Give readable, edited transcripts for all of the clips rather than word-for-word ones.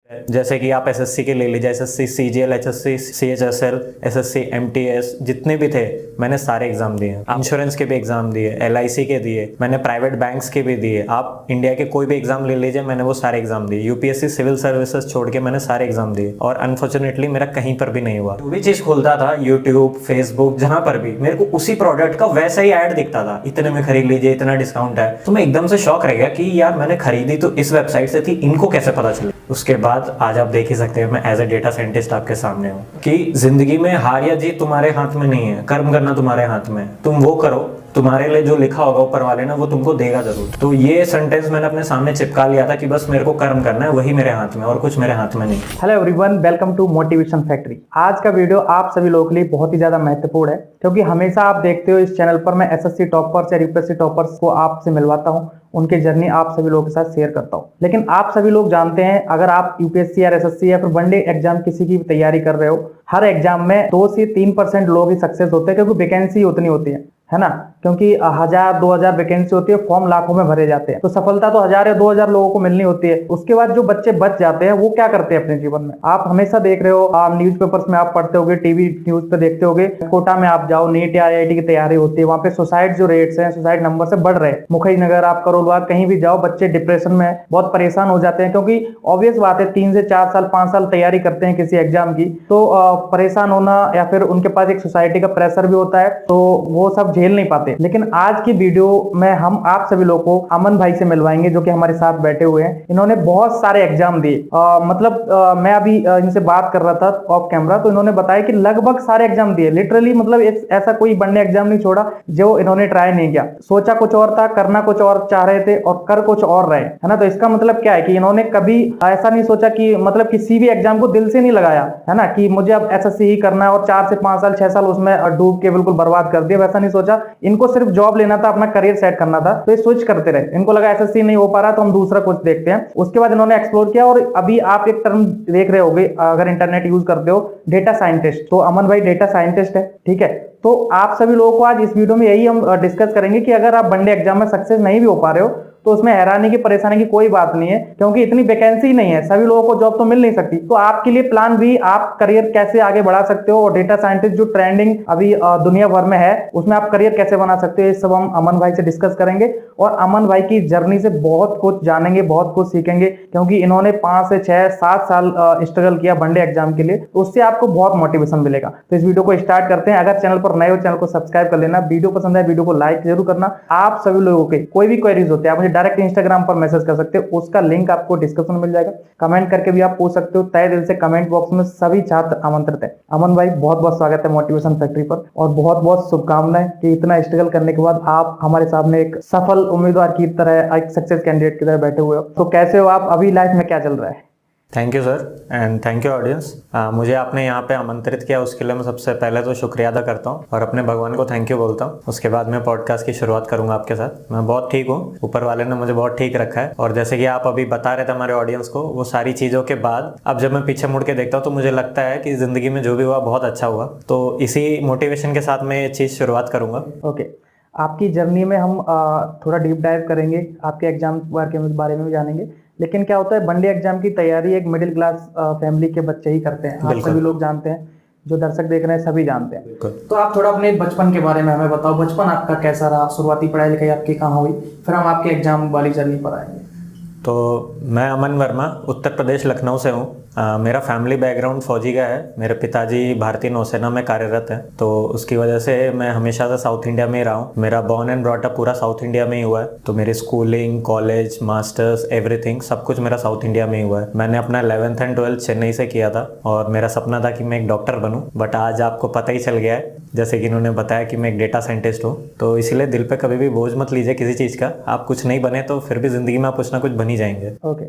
जैसे कि आप एसएससी के ले लीजिए, SSC CGL, HSC CHSL, SSC MTS, जितने भी थे मैंने सारे एग्जाम दिए। इंश्योरेंस के भी एग्जाम दिए, एलआईसी के दिए, मैंने प्राइवेट बैंक्स के भी दिए। आप इंडिया के कोई भी एग्जाम ले लीजिए, मैंने वो सारे एग्जाम दिए। यूपीएससी सिविल सर्विसेज छोड़ के मैंने सारे एग्जाम दिए और अनफॉर्चुनेटली मेरा कहीं पर भी नहीं हुआ। जो भी चीज खोलता था, यूट्यूब, फेसबुक, जहां पर भी मेरे को उसी प्रोडक्ट का वैसा ही ऐड दिखता था, इतने में खरीद लीजिए, इतना डिस्काउंट है। तो मैं एकदम से शॉक रह गया कि यार मैंने खरीदी तो इस वेबसाइट से थी, इनको कैसे पता चले। उसके बाद आज आप देख ही सकते हैं, मैं एज ए डेटा साइंटिस्ट आपके सामने हूँ कि जिंदगी में हार या जीत तुम्हारे हाथ में नहीं है, कर्म करना तुम्हारे हाथ में है। तुम वो करो, तुम्हारे लिए जो लिखा होगा ऊपर वाले ने वो तुमको देगा जरूर। तो ये सेंटेंस मैंने अपने सामने चिपका लिया था कि बस मेरे को कर्म करना है, वही मेरे हाथ में, और कुछ मेरे हाथ में नहीं। Hello everyone, welcome to motivation factory. आज का वीडियो आप सभी लोगों के लिए बहुत ही ज्यादा महत्वपूर्ण है, क्योंकि हमेशा आप देखते हो इस चैनल पर मैं एसएससी टॉपर्स या यूपीएससी टॉपर्स को आपसे मिलवाता हूं, उनकी जर्नी आप सभी लोगों के साथ शेयर करता हूं। लेकिन आप सभी लोग जानते हैं, अगर आप यूपीएससी या एसएससी या फिर वनडे एग्जाम किसी की भी तैयारी कर रहे हो, हर एग्जाम में 2 से 3% लोग ही सक्सेस होते हैं, क्योंकि वैकेंसी उतनी होती है ना। क्योंकि 1000-2000 वैकेंसी होती है, फॉर्म लाखों में भरे जाते हैं, तो सफलता तो 1000 या 2000 लोगों को मिलनी होती है। उसके बाद जो बच्चे बच जाते हैं वो क्या करते हैं अपने जीवन में, आप हमेशा देख रहे हो, आप न्यूज़पेपर्स में आप पढ़ते होगे, टीवी न्यूज पे देखते होगे, कोटा में आप जाओ, नीट या आईआईटी की तैयारी होती है, वहां पे सुसाइड जो रेट्स हैं, सुसाइड नंबर से बढ़ रहे हैं। मुखईनगर, आप करोलबाग, कहीं भी जाओ, बच्चे डिप्रेशन में बहुत परेशान हो जाते हैं, क्योंकि ऑब्वियस बात है 3 से 4 साल 5 साल तैयारी करते हैं किसी एग्जाम की, तो परेशान होना या फिर उनके पास एक सोसाइटी का प्रेशर भी होता है, तो वो सब झेल नहीं पाते। लेकिन आज की वीडियो में हम आप सभी लोगों को अमन भाई से मिलवाएंगे, जो कि हमारे साथ बैठे हुए हैं। इन्होंने बहुत सारे एग्जाम दिए, मैं अभी इनसे बात कर रहा था ऑफ कैमरा, तो इन्होंने बताया कि लगभग सारे एग्जाम दिए, लिटरली, मतलब ऐसा कोई बनने एग्जाम नहीं छोड़ा जो इन्होंने ट्राई नहीं किया। सोचा कुछ और था, करना कुछ और चाह रहे थे और कर कुछ और रहे, है ना। तो इसका मतलब क्या है कि इन्होंने कभी ऐसा नहीं सोचा कि मतलब किसी भी एग्जाम को दिल से नहीं लगाया, है ना, कि मुझे अब एसएससी ही करना है और 4 से 5 साल 6 साल उसमें डूब के बिल्कुल बर्बाद कर दिया, वैसा नहीं सोचा। इनको सिर्फ जॉब लेना था, अपना करियर सेट करना था, तो ये स्विच करते रहे। इनको लगा एसएससी नहीं हो पा रहा तो हम दूसरा कुछ देखते हैं। उसके बाद इन्होंने एक्सप्लोर किया, और अभी आप एक टर्म देख रहे होगे अगर इंटरनेट यूज करते हो, डेटा साइंटिस्ट। तो अमन भाई डेटा साइंटिस्ट है, ठीक है। तो आप सभी लोगों को आज इस वीडियो में यही हम डिस्कस करेंगे कि अगर आप वनडे एग्जाम में सक्सेस नहीं भी हो पा रहे हो तो उसमें हैरानी की, परेशानी की कोई बात नहीं है, क्योंकि इतनी वैकेंसी नहीं है, सभी लोगों को जॉब तो मिल नहीं सकती। तो आपके लिए प्लान भी, आप करियर कैसे आगे बढ़ा सकते हो, और डेटा साइंटिस्ट जो ट्रेंडिंग अभी दुनिया भर में है, उसमें आप करियर कैसे बना सकते हो, ये सब हम अमन भाई से डिस्कस करेंगे। और अमन भाई की जर्नी से बहुत कुछ जानेंगे, बहुत कुछ सीखेंगे, क्योंकि इन्होंने 5 से 6 7 साल स्ट्रगल किया वनडे एग्जाम के लिए, तो उससे आपको बहुत मोटिवेशन मिलेगा। तो इस वीडियो को स्टार्ट करते हैं। अगर चैनल पर नए हो, चैनल को सब्सक्राइब कर लेना, वीडियो पसंद है वीडियो को लाइक जरूर करना। आप सभी लोगों के कोई भी क्वेरीज होते हैं, आप मुझे डायरेक्ट इंस्टाग्राम पर मैसेज कर सकते हो, उसका लिंक आपको डिस्क्रिप्शन में मिल जाएगा। कमेंट करके भी आप पूछ सकते हो, तहे दिल से कमेंट बॉक्स में सभी छात्र आमंत्रित है। अमन भाई, बहुत बहुत स्वागत है मोटिवेशन फैक्ट्री पर, और बहुत बहुत शुभकामनाएं कि इतना स्ट्रगल करने के बाद आप हमारे सामने एक सफल उम्मीदवार की तरह, एक सक्सेस कैंडिडेट की तरह बैठे हुए हो। तो कैसे हो आप, अभी लाइफ में क्या चल रहा है? Thank you sir, and thank you audience. मुझे आपने यहाँ पे आमंत्रित किया, उसके लिए मैं सबसे पहले तो शुक्रिया अदा करता हूँ और अपने भगवान को थैंक यू बोलता हूँ। उसके बाद मैं पॉडकास्ट की शुरुआत करूँगा आपके साथ। मैं बहुत ठीक हूँ, ऊपर वाले ने मुझे बहुत ठीक रखा है, और जैसे कि आप अभी बता रहे थे हमारे ऑडियंस को, वो सारी चीज़ों के बाद अब जब मैं पीछे मुड़ के देखता हूँ तो मुझे लगता है कि ज़िंदगी में जो भी हुआ बहुत अच्छा हुआ। तो इसी मोटिवेशन के साथ मैं ये चीज़ शुरुआत करूँगा। ओके, आपकी जर्नी में हम थोड़ा डीप डाइव करेंगे, आपके एग्जाम के बारे में भी जानेंगे। लेकिन क्या होता है, वनडे एग्जाम की तैयारी एक मिडिल क्लास फैमिली के बच्चे ही करते हैं, आप सभी लोग जानते हैं, जो दर्शक देख रहे हैं सभी जानते हैं। तो आप थोड़ा अपने बचपन के बारे में हमें बताओ, बचपन आपका कैसा रहा, शुरुआती पढ़ाई लिखाई आपकी कहाँ हुई, फिर हम आपके एग्जाम वाली जर्नी पर आएंगे। तो मैं अमन वर्मा, उत्तर प्रदेश लखनऊ से हूँ। मेरा फैमिली बैकग्राउंड फौजी का है। मेरे पिताजी भारतीय नौसेना में कार्यरत हैं, तो उसकी वजह से मैं हमेशा से साउथ इंडिया में ही रहा हूँ। मेरा बॉर्न एंड ब्रॉट अप पूरा साउथ इंडिया में ही हुआ है, तो मेरी स्कूलिंग, कॉलेज, मास्टर्स, एवरीथिंग सब कुछ मेरा साउथ इंडिया में ही हुआ है। मैंने अपना 11th एंड 12th चेन्नई से किया था, और मेरा सपना था कि मैं एक डॉक्टर बनूँ, बट आज आपको पता ही चल गया है, जैसे कि इन्होंने बताया कि मैं एक डेटा साइंटिस्ट हूँ। तो इसीलिए दिल पे कभी भी बोझ मत लीजिए किसी चीज़ का। आप कुछ नहीं बने तो फिर भी ज़िंदगी में आप कुछ ना कुछ बन ही जाएंगे। ओके,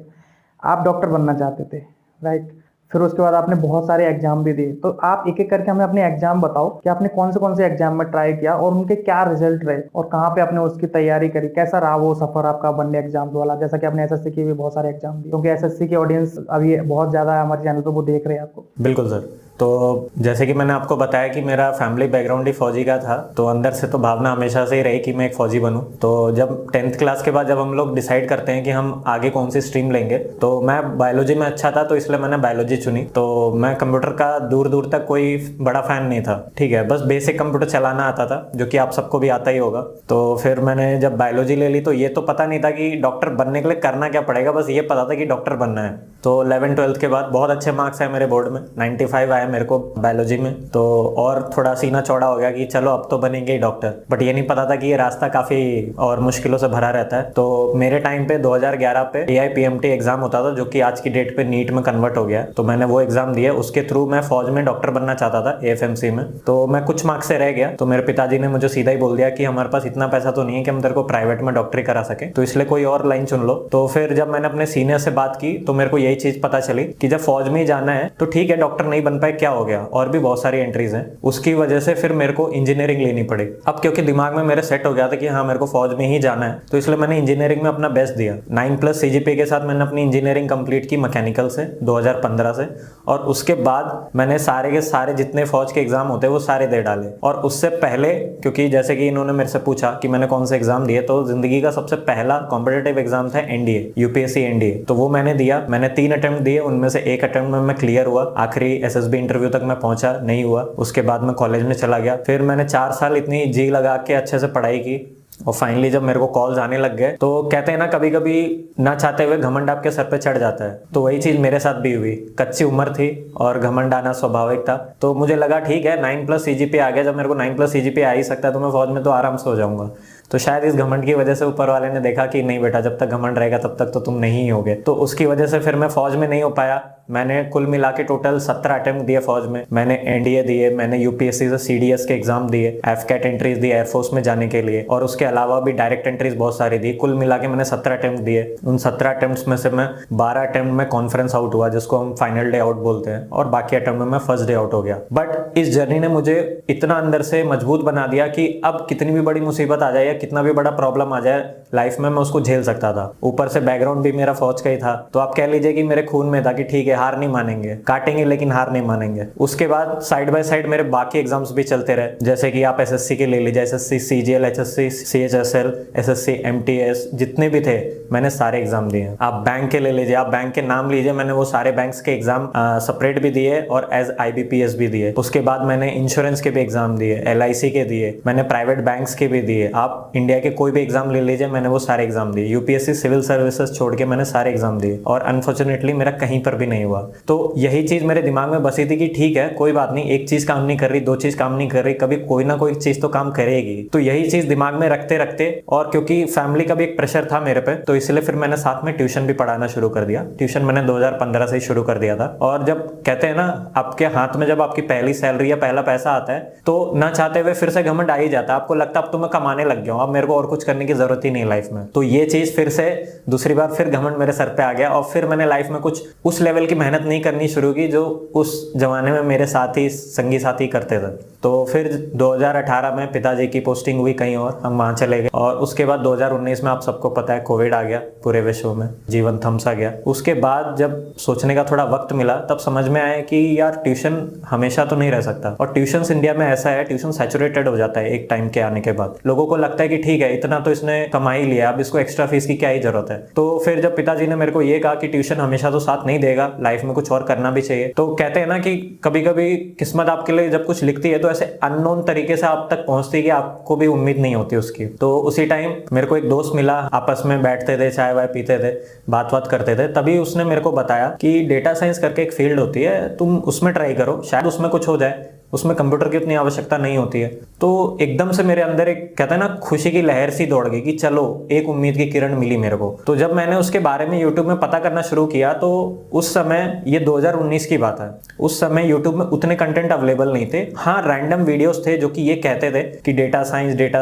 आप डॉक्टर बनना चाहते थे, राइट। फिर उसके बाद आपने बहुत सारे एग्जाम भी दिए, तो आप एक एक करके हमें अपने एग्जाम बताओ कि आपने कौन से एग्जाम में ट्राई किया और उनके क्या रिजल्ट रहे, और कहाँ पे आपने उसकी तैयारी करी, कैसा रहा वो सफर आपका वनडे एग्जाम वाला। जैसा कि आपने एसएससी के भी बहुत सारे एग्जाम दिए, क्योंकि एसएससी की ऑडियंस अभी बहुत ज्यादा है हमारे चैनल पे, वो देख रहे हैं आपको। बिल्कुल सर। तो जैसे कि मैंने आपको बताया कि मेरा फैमिली बैकग्राउंड ही फौजी का था, तो अंदर से तो भावना हमेशा से ही रही कि मैं एक फौजी बनूं। तो जब 10th क्लास के बाद जब हम लोग डिसाइड करते हैं कि हम आगे कौन सी स्ट्रीम लेंगे, तो मैं बायोलॉजी में अच्छा था, तो इसलिए मैंने बायोलॉजी चुनी। तो मैं कंप्यूटर का दूर दूर तक कोई बड़ा फैन नहीं था, ठीक है, बस बेसिक कंप्यूटर चलाना आता था, जो कि आप सबको भी आता ही होगा। तो फिर मैंने जब बायोलॉजी ले ली तो ये तो पता नहीं था कि डॉक्टर बनने के लिए करना क्या पड़ेगा, बस ये पता था कि डॉक्टर बनना है। तो 11th-12th के बाद बहुत अच्छे मार्क्स आए मेरे बोर्ड में, 95 आए मेरे को बायोलॉजी में। तो और थोड़ा सीना चौड़ा हो गया कि चलो अब तो बनेंगे ही डॉक्टर, बट ये नहीं पता था कि ये रास्ता काफ़ी और मुश्किलों से भरा रहता है। तो मेरे टाइम पे 2011 पे AIPMT एग्जाम होता था, जो कि आज की डेट पे नीट में कन्वर्ट हो गया। तो मैंने वो एग्जाम दिया, उसके थ्रू मैं फौज में डॉक्टर बनना चाहता था AFMC में। तो मैं कुछ मार्क्स से रह गया, तो मेरे पिताजी ने मुझे सीधा ही बोल दिया कि हमारे पास इतना पैसा तो नहीं है कि हम तेरे को प्राइवेट में डॉक्टरी करा सके, तो इसलिए कोई और लाइन चुन लो। तो फिर जब मैंने अपने सीनियर से बात की तो मेरे को यही चीज पता चली कि जब फौज में ही जाना है तो ठीक है, डॉक्टर नहीं बन पाए, क्या हो गया, और भी बहुत सारी एंट्रीज हैं। उसकी वजह से फिर मेरे को इंजीनियरिंग लेनी पड़ी। अब क्योंकि दिमाग में मेरे सेट हो गया था कि हाँ मेरे को फौज में ही जाना है, तो इसलिए मैंने इंजीनियरिंग में अपना बेस्ट दिया। 9+ CGPA के साथ मैंने अपनी इंजीनियरिंग कंप्लीट की मैकेनिकल से 2015 से, और उसके बाद मैंने सारे के सारे जितने फौज के एग्जाम होते हैं वो सारे दे डाले। और उससे पहले, क्योंकि जैसे कि इन्होंने मेरे से पूछा कि मैंने कौन से एग्जाम दिए, तो जिंदगी का सबसे पहला कॉम्पिटेटिव एग्जाम था NDA, UPSC NDA, तो वो मैंने दिया। मैंने 3 अटेम्प्ट दिए, उनमें से एक अटेम्प्ट में मैं क्लियर हुआ, आखिरी SSB इंटरव्यू तक मैं पहुंचा नहीं हुआ। उसके बाद मैं कॉलेज में चला गया, फिर मैंने 4 साल इतनी जी लगा के अच्छे से पढ़ाई की, और फाइनली जब मेरे को कॉल्स आने लग गए, तो कहते हैं ना कभी कभी ना चाहते हुए घमंड आपके सर पे चढ़ जाता है, तो वही चीज मेरे साथ भी हुई। कच्ची उम्र थी और घमंड आना स्वाभाविक था, तो मुझे लगा ठीक है 9+ CGPA आ गया, जब मेरे को 9+ CGPA आ ही सकता है तो मैं फौज में तो आराम से हो जाऊंगा। तो शायद इस घमंड की वजह से ऊपर वाले ने देखा कि नहीं बेटा, जब तक घमंड रहेगा तब तक तो तुम नहीं होगे, तो उसकी वजह से फिर मैं फौज में नहीं हो पाया। मैंने कुल मिला के टोटल 17 अटेम्प्ट दिए फौज में। मैंने NDA दिए, मैंने UPSC से CDS के एग्जाम दिए, FCAT एंट्रीज दी एयरफोर्स में जाने के लिए, और उसके अलावा भी डायरेक्ट एंट्रीज बहुत सारी दी। कुल मिला के मैंने 17 अटेम्प्ट दिए। उन 17 अटेम्प्ट में से मैं 12 अटेम्प्ट में कॉन्फ्रेंस आउट हुआ, जिसको हम फाइनल डे आउट बोलते हैं, और बाकी अटेम्प्ट में मैं फर्स्ट डे आउट हो गया। बट इस जर्नी ने मुझे इतना अंदर से मजबूत बना दिया कि अब कितनी भी बड़ी मुसीबत आ जाए या कितना भी बड़ा प्रॉब्लम आ जाए लाइफ में, मैं उसको झेल सकता था। ऊपर से बैकग्राउंड भी मेरा फौज का ही था, तो आप कह लीजिए कि मेरे खून में था कि ठीक है, हार नहीं मानेंगे, काटेंगे लेकिन हार नहीं मानेंगे। उसके बाद साइड बाय साइड मेरे बाकी एग्जाम्स भी चलते रहे, जैसे कि आप SSC के ले लीजिए, SSC CGL, HSC CHSL, SSC MTS, जितने भी थे मैंने सारे एग्जाम दिए। आप बैंक के ले लीजिए, आप बैंक के नाम लीजिए, मैंने वो सारे बैंक्स के एग्जाम सेपरेट भी दिए और एज IBPS भी दिए। उसके बाद मैंने इंश्योरेंस के भी एग्जाम दिए, LIC के दिए, मैंने प्राइवेट बैंक्स के भी दिए। आप इंडिया के कोई भी एग्जाम ले लीजिए, मैंने वो सारे एग्जाम दिए। UPSC सिविल सर्विसेज छोड़ के मैंने सारे एग्जाम दिए, और अनफॉर्चुनेटली मेरा कहीं पर भी नहीं हुआ। तो यही चीज मेरे दिमाग में बसी थी कि ठीक है, कोई बात नहीं, एक चीज काम नहीं कर रही, 2 चीज काम नहीं कर रही, कभी कोई ना कोई चीज तो काम करेगी। तो यही चीज दिमाग में रखते रखते, और क्योंकि फैमिली का भी एक प्रेशर था मेरे पे, तो इसलिए फिर मैंने साथ में ट्यूशन भी पढ़ाना शुरू कर दिया। ट्यूशन मैंने 2015 से ही शुरू कर दिया था। और जब कहते हैं ना, आपके हाथ में जब आपकी पहली सैलरी या पहला पैसा आता है, तो ना चाहते हुए फिर से घमंड आ ही जाता है। आपको लगता है अब तो मैं कमाने लग गया हूँ, अब मेरे को और कुछ करने की जरूरत ही नहीं लाइफ में। तो ये चीज फिर से दूसरी बार फिर घमंड मेरे सर पे आ गया, और फिर मैंने लाइफ में कुछ उस लेवल की मेहनत नहीं करनी शुरू की जो उस जमाने में मेरे साथी संगी साथी करते थे। तो फिर 2018 में पिताजी की पोस्टिंग हुई कहीं और, हम वहां चले गए। और उसके बाद 2019 में आप सबको पता है कोविड आ गया, पूरे विश्व में जीवन थम सा गया। उसके बाद जब सोचने का थोड़ा वक्त मिला, तब समझ में आया कि यार ट्यूशन हमेशा तो नहीं रह सकता। और ट्यूशन इंडिया में ऐसा है, ट्यूशन सैचुरेटेड हो जाता है एक टाइम के आने के बाद। लोगों को लगता है कि ठीक है, इतना तो इसने कमा ही लिया, अब इसको एक्स्ट्रा फीस की क्या ही जरूरत है। तो फिर जब पिताजी ने मेरे को ये कहा कि ट्यूशन हमेशा तो साथ नहीं देगा, लाइफ में कुछ और करना भी चाहिए। तो कहते हैं ना कि कभी कभी किस्मत आपके लिए जब कुछ लिखती है तो ऐसे अननोन तरीके से आप तक पहुंचती है कि आपको भी उम्मीद नहीं होती उसकी। तो उसी टाइम मेरे को एक दोस्त मिला, आपस में बैठते थे, चाय वाय पीते थे, बात करते थे, तभी उसने मेरे को बताया कि डेटा साइंस करके एक फील्ड होती है, तुम उसमें ट्राई करो, शायद उसमें कुछ हो जाए, उसमें कंप्यूटर की उतनी आवश्यकता नहीं होती है। तो एकदम से मेरे अंदर एक कहता है ना खुशी की लहर सी दौड़ गई कि चलो एक उम्मीद की किरण मिली मेरे को। तो जब मैंने उसके बारे में यूट्यूब में पता करना शुरू किया, तो उस समय ये 2019 की बात है, उस समय यूट्यूब में उतने कंटेंट अवेलेबल नहीं थे। हाँ, रैंडम वीडियोस थे जो कि ये कहते थे कि data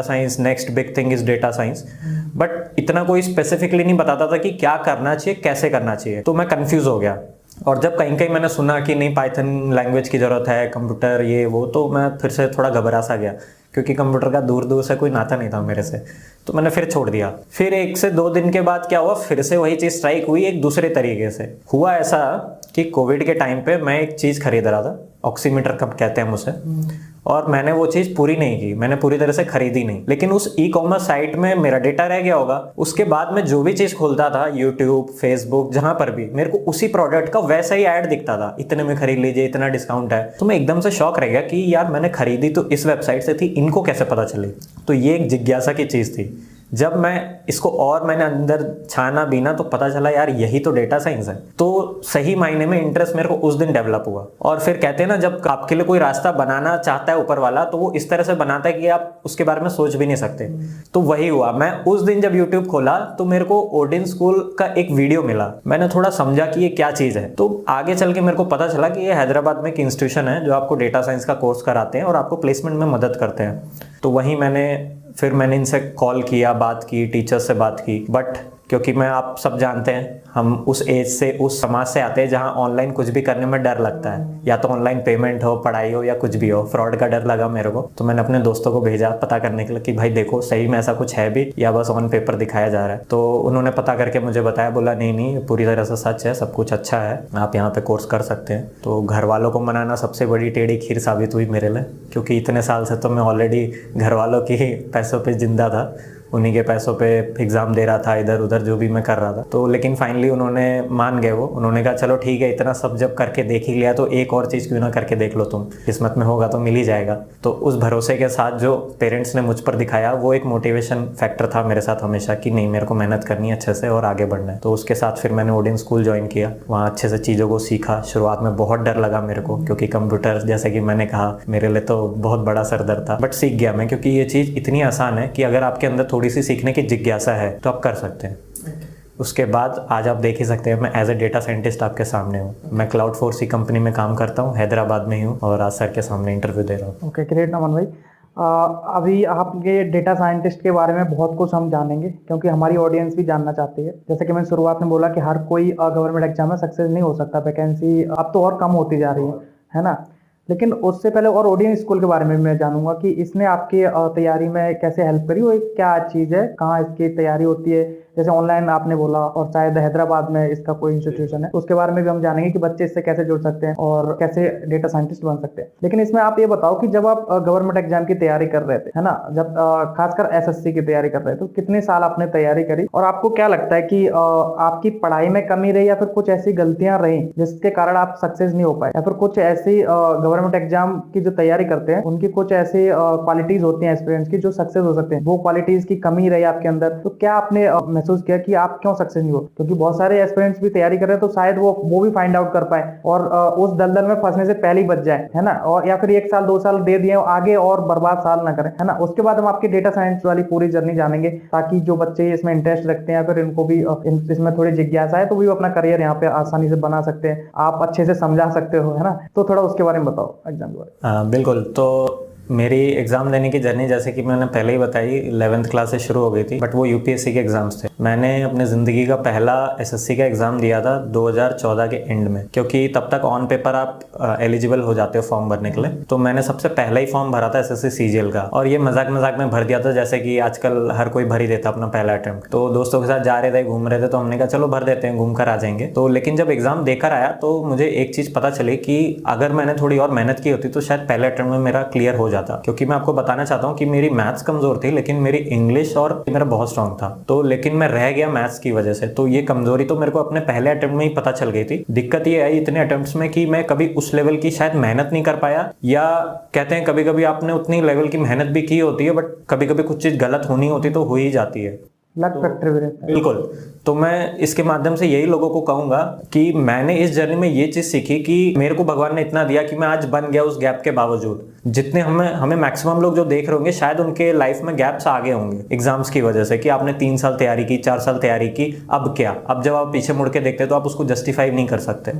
science next big thing is data science, but इतना कोई स्पेसिफिकली नहीं बताता था कि क्या करना चाहिए, कैसे करना चाहिए। तो मैं कंफ्यूज हो गया। और जब कहीं कहीं मैंने सुना कि नहीं पाइथन लैंग्वेज की ज़रूरत है, कंप्यूटर ये वो, तो मैं फिर से थोड़ा घबरा सा गया, क्योंकि कंप्यूटर का दूर दूर से कोई नाता नहीं था मेरे से। तो मैंने फिर छोड़ दिया। फिर 1 से 2 दिन के बाद क्या हुआ, फिर से वही चीज़ स्ट्राइक हुई एक दूसरे तरीके से। हुआ ऐसा कि कोविड के टाइम पे मैं एक चीज़ खरीद रहा था, ऑक्सीमीटर कब कहते हैं हम उसे, और मैंने वो चीज़ पूरी नहीं की, मैंने पूरी तरह से खरीदी नहीं, लेकिन उस ई कॉमर्स साइट में मेरा डेटा रह गया होगा। उसके बाद मैं जो भी चीज़ खोलता था, यूट्यूब, फेसबुक, जहाँ पर भी मेरे को उसी प्रोडक्ट का वैसा ही ऐड दिखता था, इतने में खरीद लीजिए, इतना डिस्काउंट है। तो मैं एकदम से शॉक रह गया कि यार मैंने खरीदी तो इस वेबसाइट से थी, इनको कैसे पता चली। तो ये एक जिज्ञासा की चीज़ थी। जब मैं इसको और मैंने अंदर छाना बीना तो पता चला यार यही तो डेटा साइंस है। तो सही मायने में इंटरेस्ट मेरे को उस दिन डेवलप हुआ। और फिर कहते हैं ना, जब आपके लिए कोई रास्ता बनाना चाहता है ऊपर वाला, तो वो इस तरह से बनाता है कि आप उसके बारे में सोच भी नहीं सकते। तो वही हुआ। मैं उस दिन जब यूट्यूब खोला तो मेरे को ओडिन स्कूल का एक वीडियो मिला, मैंने थोड़ा समझा कि ये क्या चीज़ है। तो आगे चल के मेरे को पता चला कि ये हैदराबाद में एक इंस्टीट्यूशन है जो आपको डेटा साइंस का कोर्स कराते हैं और आपको प्लेसमेंट में मदद करते हैं। तो वहीं फिर मैंने इनसे कॉल किया, बात की, टीचर्स से बात की। बट क्योंकि आप सब जानते हैं, हम उस एज से, उस समाज से आते हैं जहाँ ऑनलाइन कुछ भी करने में डर लगता है। या तो ऑनलाइन पेमेंट हो, पढ़ाई हो, या कुछ भी हो, फ्रॉड का डर लगा मेरे को। तो मैंने अपने दोस्तों को भेजा पता करने के लिए कि भाई देखो सही में ऐसा कुछ है भी या बस ऑन पेपर दिखाया जा रहा है। तो उन्होंने पता करके मुझे बताया, बोला नहीं पूरी तरह से सच है, सब कुछ अच्छा है, आप यहाँ पे कोर्स कर सकते हैं। तो घर वालों को मनाना सबसे बड़ी टेढ़ी खीर साबित हुई मेरे लिए, क्योंकि इतने साल से तो मैं ऑलरेडी घर वालों के पैसों पर जिंदा था, उन्हीं के पैसों पे एग्ज़ाम दे रहा था, इधर उधर जो भी मैं कर रहा था। तो लेकिन फाइनली उन्होंने मान गए। उन्होंने कहा चलो ठीक है, इतना सब जब करके देख ही लिया तो एक और चीज़ क्यों ना करके देख लो, तुम किस्मत में होगा तो मिल ही जाएगा। तो उस भरोसे के साथ जो पेरेंट्स ने मुझ पर दिखाया, वो एक मोटिवेशन फैक्टर था मेरे साथ हमेशा कि नहीं, मेरे को मेहनत करनी है अच्छे से और आगे बढ़ना है। तो उसके साथ फिर मैंने ओडिन स्कूल ज्वाइन किया, वहाँ अच्छे से चीज़ों को सीखा। शुरुआत में बहुत डर लगा मेरे को, क्योंकि कंप्यूटर, जैसे कि मैंने कहा, मेरे लिए तो बहुत बड़ा सरदर्द था। बट सीख गया मैं, क्योंकि ये चीज़ इतनी आसान है कि अगर आपके अंदर थोड़ी सी सीखने की जिज्ञासा है तो आप कर सकते हैं। उसके बाद आज आप देख ही सकते हैं, मैं एज ए डेटा साइंटिस्ट आपके सामने हूँ। मैं क्लाउड फोर्स की कंपनी में काम करता हूँ, हैदराबाद में ही हूँ, और आज सर के सामने इंटरव्यू दे रहा हूँ। ओके, ग्रेट नमन भाई। अभी आपके डेटा साइंटिस्ट के बारे में बहुत कुछ हम जानेंगे, क्योंकि हमारी ऑडियंस भी जानना चाहती है। जैसे कि मैंने शुरुआत में बोला कि हर कोई गवर्नमेंट एग्जाम में सक्सेस नहीं हो सकता, वैकेंसी अब तो और कम होती जा रही है ना। लेकिन उससे पहले और ओडिन स्कूल के बारे में मैं जानूंगा कि इसने आपकी तैयारी में कैसे हेल्प करी, वो एक क्या चीज़ है, कहाँ इसकी तैयारी होती है। जैसे ऑनलाइन आपने बोला, और शायद हैदराबाद में इसका कोई इंस्टीट्यूशन है, उसके बारे में भी हम जानेंगे कि बच्चे इससे कैसे जुड़ सकते हैं और कैसे डेटा साइंटिस्ट बन सकते हैं। लेकिन इसमें आप ये बताओ कि जब आप गवर्नमेंट एग्जाम की तैयारी कर रहे थे, है ना, जब खासकर एसएससी की तैयारी कर रहे थे, तो कितने साल आपने तैयारी करी, और आपको क्या लगता है कि आपकी पढ़ाई में कमी रही या फिर कुछ ऐसी गलतियां रही जिसके कारण आप सक्सेस नहीं हो पाए, या फिर कुछ ऐसी गवर्नमेंट एग्जाम की जो तैयारी करते हैं उनकी कुछ ऐसी क्वालिटीज होती हैं एस्पिरेंट्स की जो सक्सेस हो सकते हैं, वो क्वालिटीज की कमी रही आपके अंदर, तो क्या आपने महसूस किया कि आप क्यों सक्सेस नहीं हो? क्योंकि बहुत सारे एस्पिरेंट्स भी तैयारी कर रहे हैं, तो शायद वो भी फाइंड आउट कर पाए और उस दलदल में फंसने से पहले ही बच जाए, है ना, और या फिर 1 साल 2 साल दे दिए आगे और बर्बाद साल ना करें, है ना। उसके बाद हम आपकी डेटा साइंस वाली पूरी जर्नी जानेंगे, ताकि जो बच्चे इसमें इंटरेस्ट रखते हैं या फिर इनको भी इसमें थोड़ी जिज्ञासा है, तो भी अपना करियर यहाँ पे आसानी से बना सकते हैं, आप अच्छे से समझा सकते हो, है ना। तो थोड़ा उसके बारे में बताओ, एग्जाम के बारे में। बिल्कुल। तो मेरी एग्ज़ाम देने की जर्नी, जैसे कि मैंने पहले ही बताई, 11th क्लास से शुरू हो गई थी, बट वो यूपीएससी के एग्ज़ाम्स थे। मैंने अपने ज़िंदगी का पहला एसएससी का एग्ज़ाम दिया था 2014 के एंड में, क्योंकि तब तक ऑन पेपर आप एलिजिबल हो जाते हो फॉर्म भरने के लिए। तो मैंने सबसे पहला ही फॉर्म भरा था एसएससी सीजीएल का, और ये मजाक में भर दिया था, जैसे कि आजकल हर कोई भर ही देता अपना पहला अटेम्प्ट। तो दोस्तों के साथ जा रहे थे, घूम रहे थे, तो हमने कहा चलो भर देते हैं, घूम कर आ जाएंगे। तो लेकिन जब एग्ज़ाम देकर आया तो मुझे एक चीज़ पता चली कि अगर मैंने थोड़ी और मेहनत की होती तो शायद पहले अटेम्प्ट में मेरा क्लियर हो जाता। क्योंकि मैं आपको बताना चाहता हूँ कि मेरी मैथ्स कमजोर थी, लेकिन मेरी इंग्लिश और मेरा बहुत स्ट्रांग था। तो लेकिन मैं रह गया मैथ्स की वजह से। तो ये कमजोरी तो मेरे को अपने पहले अटेम्प्ट में ही पता चल गई थी। दिक्कत ये आई इतने अटेम्प्ट्स में कि मैं कभी उस लेवल की शायद मेहनत नहीं कर पाया, या कहते हैं कभी कभी आपने उतनी लेवल की मेहनत भी की होती है, बट कभी कभी कुछ चीज़ गलत होनी होती तो हो ही जाती है, लक फैक्टर भी रहता है। बिल्कुल। तो मैं इसके माध्यम से यही लोगों को कहूंगा कि मैंने इस जर्नी में ये चीज़ सीखी कि मेरे को भगवान ने इतना दिया कि मैं आज बन गया उस गैप के बावजूद। जितने हमें मैक्सिमम लोग जो देख रहे होंगे, शायद उनके लाइफ में गैप्स आगे होंगे एग्जाम्स की वजह से, कि आपने 3 साल तैयारी की, 4 साल तैयारी की, अब क्या। अब जब आप पीछे मुड़ के देखते हैं तो आप उसको जस्टिफाई नहीं कर सकते।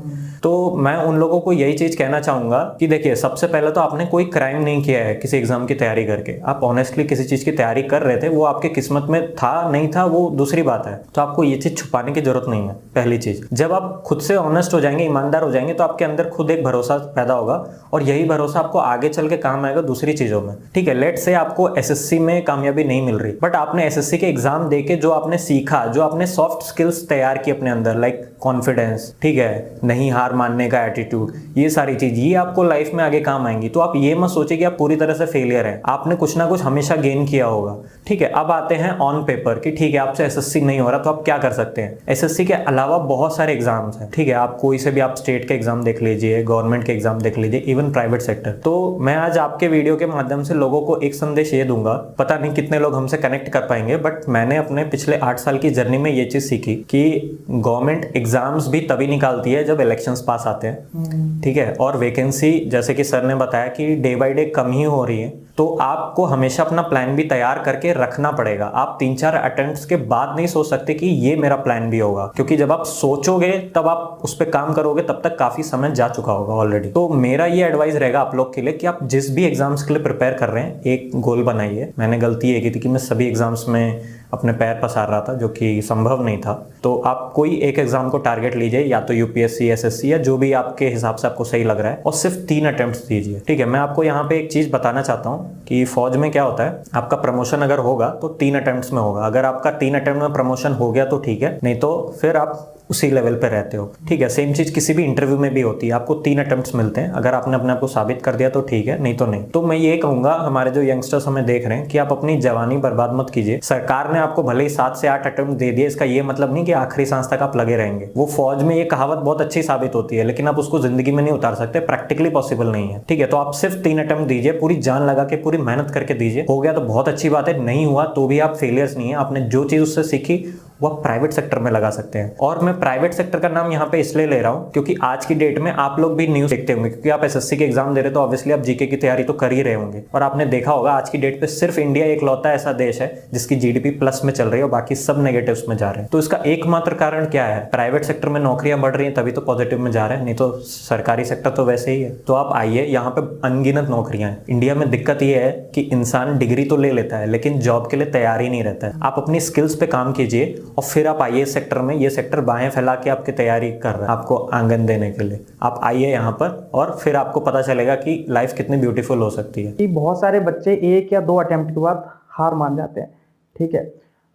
तो मैं उन लोगों को यही चीज़ कहना चाहूँगा कि देखिए, सबसे पहले तो आपने कोई क्राइम नहीं किया है किसी एग्जाम की तैयारी करके। आप ऑनेस्टली किसी चीज़ की तैयारी कर रहे थे, वो आपके किस्मत में था नहीं था वो दूसरी बात है। तो आपको ये चीज़ छुपाने की जरूरत नहीं है। पहली चीज़, जब आप खुद से ऑनेस्ट हो जाएंगे, ईमानदार हो जाएंगे, तो आपके अंदर खुद एक भरोसा पैदा होगा, और यही भरोसा आपको आगे चल के काम आएगा दूसरी चीजों में। ठीक है, लेट से आपको एसएससी में कामयाबी नहीं मिल रही, बट आपने एसएससी के एग्जाम देके जो आपने सीखा, जो आपने सॉफ्ट स्किल्स तैयार की अपने अंदर, लाइक कॉन्फिडेंस, ठीक है, नहीं हार मानने का एटीट्यूड, ये सारी चीज ये आपको लाइफ में आगे काम आएंगी। तो आप ये मत सोचिए कि आप पूरी तरह से फेलियर हैं, आपने कुछ ना कुछ हमेशा गेन किया होगा। ठीक है, अब आते हैं ऑन पेपर कि ठीक है आपसे एसएससी नहीं हो रहा तो आप क्या कर सकते हैं। एसएससी के अलावा बहुत सारे एग्जाम्स हैं। ठीक है, आप कोई से भी आप स्टेट के एग्जाम देख लीजिए, गवर्नमेंट के एग्जाम देख लीजिए, इवन प्राइवेट सेक्टर। तो मैं आज आपके वीडियो के माध्यम से लोगों को एक संदेश ये दूंगा, पता नहीं कितने लोग हमसे कनेक्ट कर पाएंगे, बट मैंने अपने पिछले 8 साल की जर्नी में ये चीज सीखी कि गवर्नमेंट एग्जाम्स भी तभी निकालती है जब इलेक्शंस पास आते हैं। ठीक है, और वैकेंसी जैसे कि सर ने बताया कि डे बाय डे कम ही हो रही है, तो आपको हमेशा अपना प्लान भी तैयार करके रखना पड़ेगा। आप 3-4 अटेम्प्ट्स के बाद नहीं सोच सकते कि ये मेरा प्लान भी होगा, क्योंकि जब आप सोचोगे तब आप उस पर काम करोगे, तब तक काफी समय जा चुका होगा ऑलरेडी। तो मेरा ये एडवाइस रहेगा आप लोग के लिए कि आप जिस भी एग्जाम्स के लिए प्रिपेयर कर रहे हैं, एक गोल बनाइए। मैंने गलती ये की थी कि मैं सभी एग्जाम्स में अपने पैर पसार रहा था, जो कि संभव नहीं था। तो आप कोई एक एग्जाम को टारगेट लीजिए, या तो यूपीएससी, एसएससी, या जो भी आपके हिसाब से आपको सही लग रहा है, और सिर्फ 3 अटेम्प्ट्स दीजिए। ठीक है, मैं आपको यहाँ पे एक चीज बताना चाहता हूँ कि फौज में क्या होता है, आपका प्रमोशन अगर होगा तो 3 अटेम्प्ट्स में होगा। अगर आपका 3 अटेम्प्ट में प्रमोशन हो गया तो ठीक है, नहीं तो फिर आप उसी लेवल पे रहते हो। ठीक है, सेम चीज किसी भी इंटरव्यू में भी होती है, आपको 3 अटेम्प्ट्स मिलते हैं। अगर आपने अपने आप को साबित कर दिया तो ठीक है, नहीं तो नहीं। तो मैं ये कहूंगा हमारे जो यंगस्टर्स हमें देख रहे हैं कि आप अपनी जवानी बर्बाद मत कीजिए। सरकार ने आपको भले ही 7 से 8 अटेम्प्ट दे दिए, इसका ये मतलब नहीं कि आखिरी सांस तक आप लगे रहेंगे। वो फौज में ये कहावत बहुत अच्छी साबित होती है, लेकिन आप उसको जिंदगी में नहीं उतार सकते, प्रैक्टिकली पॉसिबल नहीं है। ठीक है, तो आप सिर्फ 3 अटेम्प्ट दीजिए, पूरी जान लगा के, पूरी मेहनत करके दीजिए। हो गया तो बहुत अच्छी बात है, नहीं हुआ तो भी आप फेलियर्स नहीं है। आपने जो चीज उससे सीखी वो आप प्राइवेट सेक्टर में लगा सकते हैं। और मैं प्राइवेट सेक्टर का नाम यहाँ पे इसलिए ले रहा हूँ क्योंकि आज की डेट में आप लोग भी न्यूज देखते होंगे, क्योंकि आप एसएससी के एग्जाम दे रहे तो ऑब्वियसली आप जीके की तैयारी तो कर ही रहे होंगे। और आपने देखा होगा आज की डेट पे सिर्फ इंडिया एकलौता ऐसा देश है जिसकी जीडीपी प्लस में चल रही है और बाकी सब नेगेटिव्स में जा रहे हैं। तो इसका एकमात्र कारण क्या है? प्राइवेट सेक्टर में नौकरियां बढ़ रही हैं तभी तो पॉजिटिव में जा रहे हैं, नहीं तो सरकारी सेक्टर तो वैसे ही है। तो आप आइए, यहाँ पे अनगिनत नौकरियां हैं। इंडिया में दिक्कत ये है कि इंसान डिग्री तो ले लेता है लेकिन जॉब के लिए तैयार ही नहीं रहता है। आप अपनी स्किल्स पे काम कीजिए और फिर आप आइए सेक्टर में। ये सेक्टर बाहें फैला के आपकी तैयारी कर रहा है आपको आंगन देने के लिए। आप आइए यहाँ पर और फिर आपको पता चलेगा कि लाइफ कितनी ब्यूटीफुल हो सकती है। कि बहुत सारे बच्चे 1 या 2 अटेम्प्ट के बाद हार मान जाते हैं। ठीक है,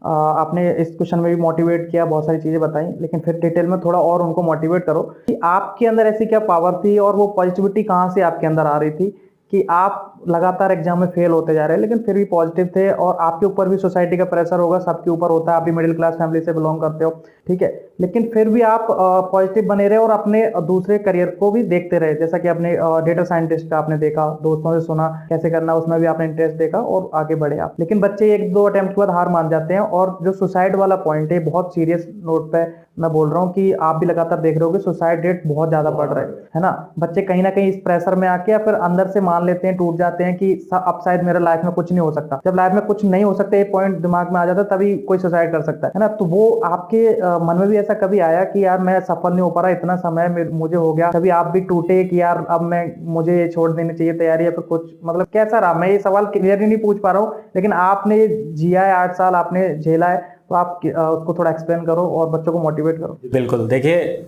आपने इस क्वेश्चन में भी मोटिवेट किया, बहुत सारी चीज़ें बताई, लेकिन फिर डिटेल में थोड़ा और उनको मोटिवेट करो कि आपके अंदर ऐसी क्या पावर थी और वो पॉजिटिविटी कहाँ से आपके अंदर आ रही थी कि आप लगातार एग्जाम में फेल होते जा रहे हैं लेकिन फिर भी पॉजिटिव थे। और आपके ऊपर भी सोसाइटी का प्रेशर होगा, सबके ऊपर होता है, आप भी मिडिल क्लास फैमिली से बिलोंग करते हो। ठीक है, लेकिन फिर भी आप पॉजिटिव बने रहे और अपने दूसरे करियर को भी देखते रहे। जैसा कि आपने डेटा साइंटिस्ट का आपने देखा, दोस्तों से सुना कैसे करना, उसमें भी आपने इंटरेस्ट देखा और आगे बढ़े आप। लेकिन बच्चे 1-2 अटेम्प्ट के बाद हार मान जाते हैं। और जो सुसाइड वाला पॉइंट है, बहुत सीरियस नोट पे मैं बोल रहा हूँ कि आप भी लगातार देख रहे हो कि सुसाइड रेट बहुत ज्यादा बढ़ रहा है ना। बच्चे कहीं ना कहीं इस प्रेशर में आके या फिर अंदर से मान लेते हैं, टूट जाते हैं कि अब शायद मेरा लाइफ में कुछ नहीं हो सकता। जब लाइफ में कुछ नहीं हो सकता ये पॉइंट दिमाग में आ जाता है तभी कोई सुसाइड कर सकता है ना। तो वो आपके मन में भी ऐसा कभी आया कि यार मैं सफल नहीं हो पा रहा, इतना समय मुझे हो गया, कभी आप भी टूटे कि यार अब मुझे छोड़ देनी चाहिए तैयारी या फिर कुछ, मतलब कैसा रहा? मैं ये सवाल क्लियरली नहीं पूछ पा रहा हूँ, लेकिन आपने जिया है 8 साल, आपने झेला है, तो आप उसको थोड़ा एक्सप्लेन करो और बच्चों को मोटिवेट करो। बिल्कुल, देखिए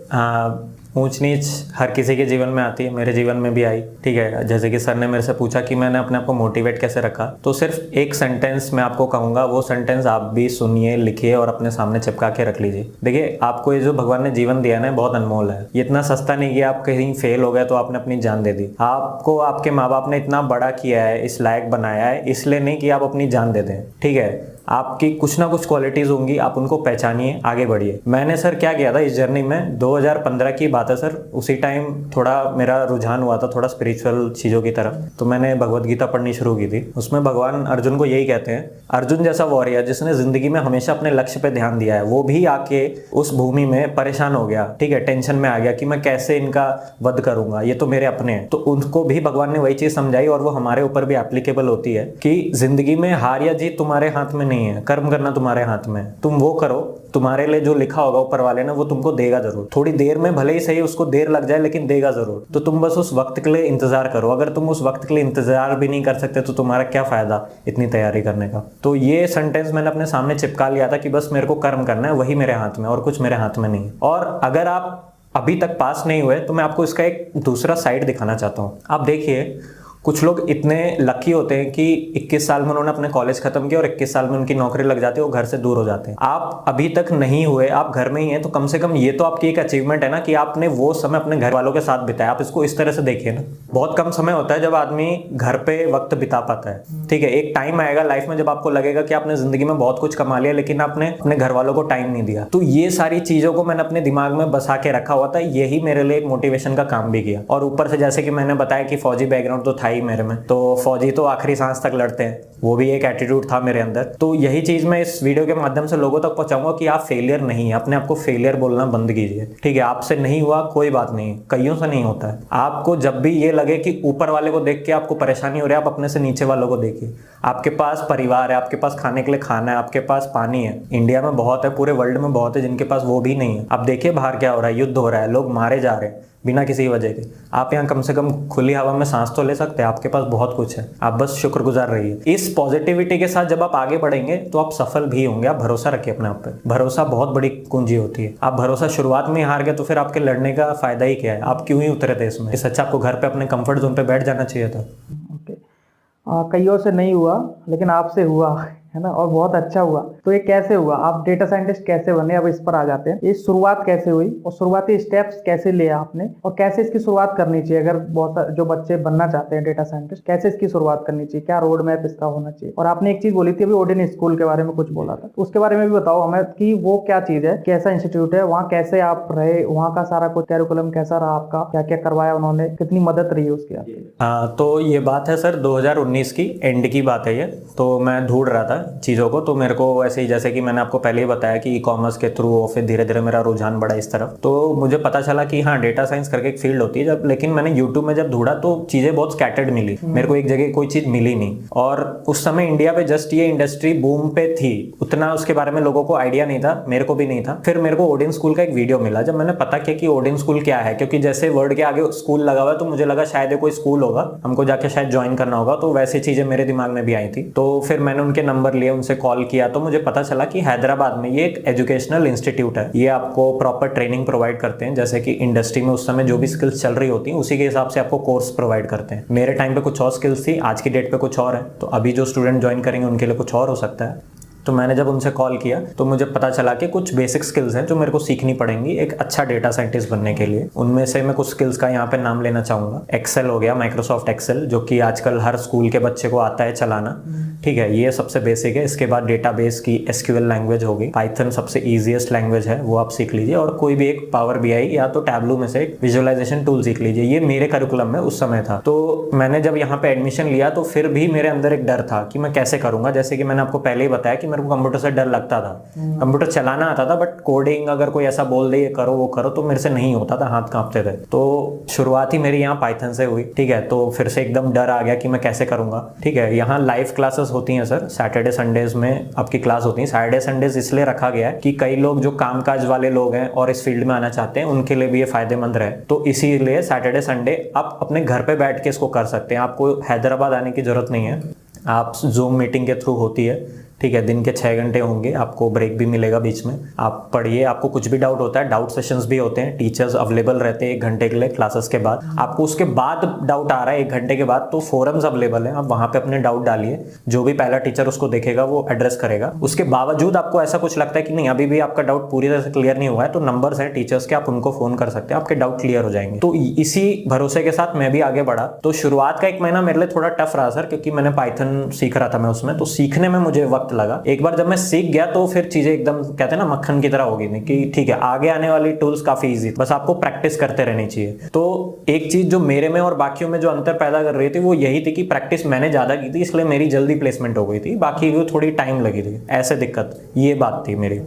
ऊंच नीच हर किसी के जीवन में आती है, मेरे जीवन में भी आई। ठीक है, जैसे कि सर ने मेरे से पूछा कि मैंने अपने आप को मोटिवेट कैसे रखा, तो सिर्फ एक सेंटेंस मैं आपको कहूंगा, वो सेंटेंस आप भी सुनिए, लिखिए और अपने सामने चिपका के रख लीजिए। देखिए, आपको ये जो भगवान ने जीवन दिया ना, बहुत अनमोल है। ये इतना सस्ता नहीं कि आप कहीं फेल हो गए तो आपने अपनी जान दे दी। आपको आपके माँ बाप ने इतना बड़ा किया है, इस लायक बनाया है, इसलिए नहीं कि आप अपनी जान दे दें। ठीक है, आपकी कुछ ना कुछ क्वालिटीज होंगी, आप उनको पहचानिए, आगे बढ़िए। मैंने सर क्या किया था इस जर्नी में, 2015 की बात है सर। उसी टाइम थोड़ा मेरा रुझान हुआ था थोड़ा स्पिरिचुअल चीज़ों की तरफ, तो मैंने भगवत गीता पढ़नी शुरू की थी। उसमें भगवान अर्जुन को यही कहते हैं, अर्जुन जैसा वॉरियर जिसने जिंदगी में हमेशा अपने लक्ष्य पे ध्यान दिया है, वो भी आके उस भूमि में परेशान हो गया। ठीक है, टेंशन में आ गया कि मैं कैसे इनका वध करूंगा, ये तो मेरे अपने हैं। तो उनको भी भगवान ने वही चीज समझाई और वो हमारे ऊपर भी एप्लीकेबल होती है कि जिंदगी में हार या जीत तुम्हारे हाथ में नहीं है, कर्म करना तुम्हारे हाथ में है। तुम वो करो, तुम्हारे लिए जो लिखा होगा ऊपर वाले ने वो तुमको देगा जरूर। थोड़ी देर में भले ही सही, उसको देर लग जाए लेकिन देगा जरूर। तो तुम बस उस वक्त के लिए इंतजार करो। अगर तुम उस वक्त के लिए इंतजार भी नहीं कर सकते तो तुम्हारा क्या फायदा इतनी तैयारी करने का। तो ये सेंटेंस मैंने अपने सामने चिपका लिया था कि बस मेरे को कर्म करना है, वही मेरे हाथ में, और कुछ मेरे हाथ में नहीं। और अगर आप अभी तक पास नहीं हुए तो मैं आपको इसका एक दूसरा साइड दिखाना चाहता हूँ। आप देखिए, कुछ लोग इतने लकी होते हैं कि 21 साल में उन्होंने अपने कॉलेज खत्म किया और 21 साल में उनकी नौकरी लग जाती है, वो घर से दूर हो जाते हैं। आप अभी तक नहीं हुए, आप घर में ही हैं, तो कम से कम ये तो आपकी एक अचीवमेंट है ना कि आपने वो समय अपने घर वालों के साथ बिताया। आप इसको इस तरह से देखिए ना, बहुत कम समय होता है जब आदमी घर पे वक्त बिता पाता है। ठीक है, एक टाइम आएगा लाइफ में जब आपको लगेगा कि आपने जिंदगी में बहुत कुछ कमा लिया, लेकिन आपने अपने घर वालों को टाइम नहीं दिया। तो ये सारी चीजों को मैंने अपने दिमाग में बसा के रखा हुआ था, यही मेरे लिए एक मोटिवेशन का काम भी किया। और ऊपर से जैसे कि मैंने बताया कि फौजी बैकग्राउंड तो था ही मेरे में, तो फौजी तो आखिरी सांस तक लड़ते हैं, वो भी एक एटीट्यूड था मेरे अंदर। तो यही चीज मैं इस वीडियो के माध्यम से लोगों तक पहुंचाऊंगा कि आप फेलियर नहीं है, अपने आप को फेलियर बोलना बंद कीजिए। ठीक है, आपसे नहीं हुआ कोई बात नहीं, कईयों से नहीं होता है। आपको जब भी ये लगे कि ऊपर वाले को देख के आपको परेशानी हो रही है, आप अपने से नीचे वालों को देखिए। आपके पास परिवार है, आपके पास खाने के लिए खाना है, आपके पास पानी है। इंडिया में बहुत है, पूरे वर्ल्ड में बहुत है जिनके पास वो भी नहीं है। आप देखिए बाहर क्या हो रहा है, युद्ध हो रहा है, लोग मारे जा रहे हैं बिना किसी वजह के। आप यहाँ कम से कम खुली हवा में सांस तो ले सकते हैं, आपके पास बहुत कुछ है, आप बस शुक्रगुजार रहिए। इस पॉजिटिविटी के साथ जब आप आगे बढ़ेंगे तो आप सफल भी होंगे। आप भरोसा रखिए अपने आप पे, भरोसा बहुत बड़ी कुंजी होती है। आप भरोसा शुरुआत में हार गए तो फिर आपके लड़ने का फायदा ही क्या है, आप क्यों ही उतरे थे इसमें। इस अच्छा आपको घर पे अपने कंफर्ट जोन पे बैठ जाना चाहिए था। ओके, कईयों से नहीं हुआ लेकिन आपसे हुआ है ना, और बहुत अच्छा हुआ। तो ये कैसे हुआ, आप डेटा साइंटिस्ट कैसे बने, अब इस पर आ जाते हैं। ये शुरुआत कैसे हुई और शुरुआती स्टेप्स कैसे लिए आपने, और कैसे इसकी शुरुआत करनी चाहिए अगर बहुत जो बच्चे बनना चाहते हैं डेटा साइंटिस्ट, कैसे इसकी शुरुआत करनी चाहिए, क्या रोड मैप इसका होना चाहिए। और आपने एक चीज बोली थी अभी, ओडिन स्कूल के बारे में कुछ बोला था, उसके बारे में भी बताओ हमें कि वो क्या चीज है, कैसा इंस्टीट्यूट है, वहाँ कैसे आप रहे, वहाँ का सारा कुछ कैरिकुलम कैसा रहा आपका, क्या क्या करवाया उन्होंने, कितनी मदद रही उसकी आपकी। तो ये बात है सर 2019 की एंड की बात है ये। तो मैं ढूंढ रहा था चीज़ों को, तो मेरे को ऐसे ही जैसे कि मैंने आपको पहले ही बताया कि ई कॉमर्स के थ्रू फिर धीरे धीरे मेरा रुझान बढ़ा इस तरफ। तो मुझे पता चला कि हाँ डेटा साइंस करके एक फील्ड होती है जब, लेकिन मैंने यूट्यूब में जब ढूंढा तो चीज़ें बहुत स्कैटर्ड मिली, मेरे को एक जगह कोई चीज़ मिली नहीं। और उस समय इंडिया पे जस्ट ये इंडस्ट्री बूम पे थी, उतना उसके बारे में लोगों को आइडिया नहीं था, मेरे को भी नहीं था। फिर मेरे को ओडिन स्कूल का एक वीडियो मिला, जब मैंने पता किया कि ओडिन स्कूल क्या है, क्योंकि जैसे वर्ड के आगे स्कूल लगा हुआ है तो मुझे लगा शायद ये कोई स्कूल होगा, हमको जाके शायद ज्वाइन करना होगा। तो वैसी चीज़ें मेरे दिमाग में भी आई थी। तो फिर मैंने उनके नंबर लिए, उनसे कॉल किया, तो मुझे पता चला कि हैदराबाद में ये एक एजुकेशनल इंस्टीट्यूट है। ये आपको प्रॉपर ट्रेनिंग प्रोवाइड करते हैं, जैसे कि इंडस्ट्री में उस समय जो भी स्किल्स चल रही होती हैं उसी के हिसाब से आपको कोर्स प्रोवाइड करते हैं। मेरे टाइम पे कुछ और स्किल्स थी, आज की डेट पे कुछ और है, तो अभी जो स्टूडेंट ज्वाइन करेंगे उनके लिए कुछ और हो सकता है। तो मैंने जब उनसे कॉल किया तो मुझे पता चला कि कुछ बेसिक स्किल्स हैं जो मेरे को सीखनी पड़ेंगी एक अच्छा डेटा साइंटिस्ट बनने के लिए। उनमें से मैं कुछ स्किल्स का यहाँ पे नाम लेना चाहूँगा। एक्सेल हो गया, माइक्रोसॉफ्ट एक्सेल, जो कि आजकल हर स्कूल के बच्चे को आता है चलाना। ठीक है, ये सबसे बेसिक है। इसके बाद डेटाबेस की एसक्यूएल लैंग्वेज होगी, पाइथन सबसे ईजिएस्ट लैंग्वेज है, वो आप सीख लीजिए। और कोई भी एक पावर बीआई या तो टैबलू में से एक विजुअलाइजेशन टूल सीख लीजिए। ये मेरे करिकुलम में उस समय था। तो मैंने जब यहाँ पे एडमिशन लिया तो फिर भी मेरे अंदर एक डर था कि मैं कैसे करूँगा। जैसे कि मैंने आपको पहले ही बताया कि मेरे को कंप्यूटर से डर लगता था, कंप्यूटर चलाना आता था बट कोडिंग अगर कोई ऐसा बोल दे ये करो वो करो तो मेरे से नहीं होता था, हाथ कांपते थे। तो शुरुआत ही मेरी यहाँ पाइथन से हुई। ठीक है, तो फिर से एकदम डर आ गया कि मैं कैसे करूँगा। ठीक है, यहाँ लाइव क्लासेस होती हैं सर, सैटरडे संडेज में आपकी क्लास होती है। सैटरडे संडेज इसलिए रखा गया है कि कई लोग जो कामकाज वाले लोग हैं और इस फील्ड में आना चाहते हैं उनके लिए भी ये फायदेमंद रहे। तो इसीलिए सैटरडे संडे आप अपने घर पे बैठ के इसको कर सकते हैं, आपको हैदराबाद आने की जरूरत नहीं है। आप जूम मीटिंग के थ्रू होती है। ठीक है, दिन के 6 घंटे होंगे, आपको ब्रेक भी मिलेगा बीच में, आप पढ़िए। आपको कुछ भी डाउट होता है, डाउट सेशंस भी होते हैं, टीचर्स अवेलेबल रहते हैं 1 घंटे के लिए क्लासेस के बाद। आपको उसके बाद डाउट आ रहा है 1 घंटे के बाद तो फोरम्स अवेलेबल हैं, आप वहाँ पे अपने डाउट डालिए। जो भी पहला टीचर उसको देखेगा वो एड्रेस करेगा। उसके बावजूद आपको ऐसा कुछ लगता है कि नहीं अभी भी आपका डाउट पूरी तरह से क्लियर नहीं हुआ है, तो नंबर्स हैं टीचर्स के, आप उनको फोन कर सकते हैं, आपके डाउट क्लियर हो जाएंगे। तो इसी भरोसे के साथ मैं भी आगे बढ़ा। तो शुरुआत का 1 महीना मेरे लिए थोड़ा टफ रहा सर, क्योंकि मैंने पाइथन सीख रहा था मैं उसमें, तो सीखने में मुझे वक्त लगा। एक बार जब मैं सीख गया तो फिर चीजें एकदम कहते हैं ना मक्खन की तरह होगी नहीं कि ठीक है आगे आने वाली टूल्स काफी इजी, बस आपको प्रैक्टिस करते रहनी चाहिए। तो एक चीज जो मेरे में और बाकियों में जो अंतर पैदा कर रही थी वो यही थी कि प्रैक्टिस मैंने ज्यादा की थी, इसलिए मेरी जल्दी प्लेसमेंट हो गई थी, बाकी को थोड़ी टाइम लगी थी, ऐसे दिक्कत ये बात थी मेरी।